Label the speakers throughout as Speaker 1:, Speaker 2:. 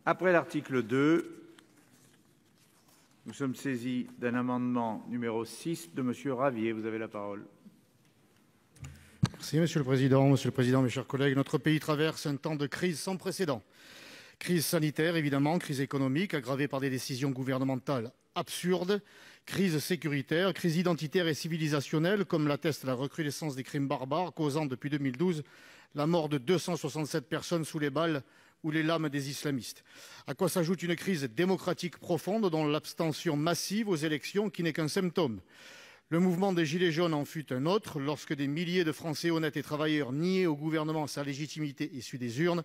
Speaker 1: Après l'article 2, nous sommes saisis d'un amendement numéro 6 de Monsieur Ravier. Vous avez la parole.
Speaker 2: Merci Monsieur le Président, mes chers collègues. Notre pays traverse un temps de crise sans précédent. Crise sanitaire, évidemment, crise économique, aggravée par des décisions gouvernementales absurdes, crise sécuritaire, crise identitaire et civilisationnelle, comme l'atteste la recrudescence des crimes barbares, causant depuis 2012 la mort de 267 personnes sous les balles ou les lames des islamistes. À quoi s'ajoute une crise démocratique profonde, dont l'abstention massive aux élections qui n'est qu'un symptôme. Le mouvement des Gilets jaunes en fut un autre, lorsque des milliers de Français honnêtes et travailleurs niaient au gouvernement sa légitimité issue des urnes,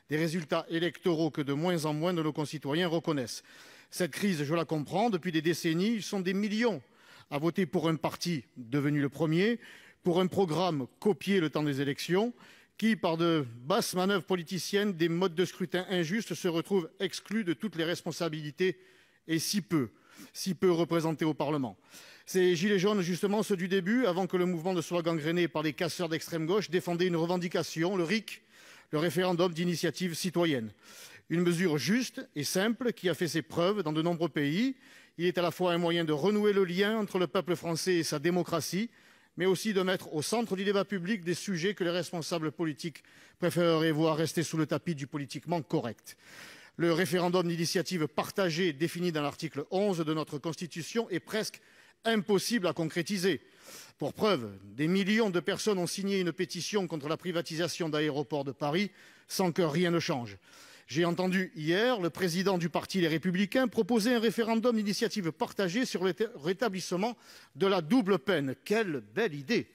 Speaker 2: des résultats électoraux que de moins en moins de nos concitoyens reconnaissent. Cette crise, je la comprends, depuis des décennies, ils sont des millions à voter pour un parti devenu le premier, pour un programme copié le temps des élections, qui, par de basses manœuvres politiciennes, des modes de scrutin injustes, se retrouvent exclus de toutes les responsabilités et si peu représentés au Parlement. Ces gilets jaunes, justement, ceux du début, avant que le mouvement ne soit gangréné par des casseurs d'extrême gauche, défendaient une revendication, le RIC, le référendum d'initiative citoyenne. Une mesure juste et simple qui a fait ses preuves dans de nombreux pays. Il est à la fois un moyen de renouer le lien entre le peuple français et sa démocratie, mais aussi de mettre au centre du débat public des sujets que les responsables politiques préféreraient voir rester sous le tapis du politiquement correct. Le référendum d'initiative partagée défini dans l'article 11 de notre Constitution est presque impossible à concrétiser. Pour preuve, des millions de personnes ont signé une pétition contre la privatisation d'Aéroports de Paris sans que rien ne change. J'ai entendu hier le président du parti Les Républicains proposer un référendum d'initiative partagée sur le rétablissement de la double peine. Quelle belle idée!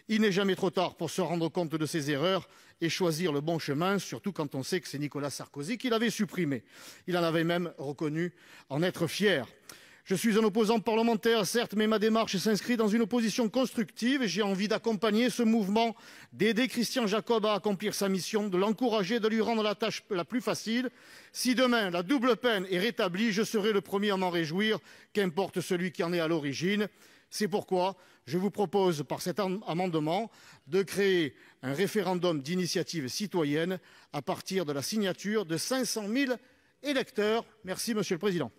Speaker 2: Il n'est jamais trop tard pour se rendre compte de ses erreurs et choisir le bon chemin, surtout quand on sait que c'est Nicolas Sarkozy qui l'avait supprimé. Il en avait même reconnu en être fier. Je suis un opposant parlementaire, certes, mais ma démarche s'inscrit dans une opposition constructive et j'ai envie d'accompagner ce mouvement, d'aider Christian Jacob à accomplir sa mission, de l'encourager, de lui rendre la tâche la plus facile. Si demain la double peine est rétablie, je serai le premier à m'en réjouir, qu'importe celui qui en est à l'origine. C'est pourquoi je vous propose, par cet amendement, de créer un référendum d'initiative citoyenne à partir de la signature de 500 000 électeurs. Merci, Monsieur le Président.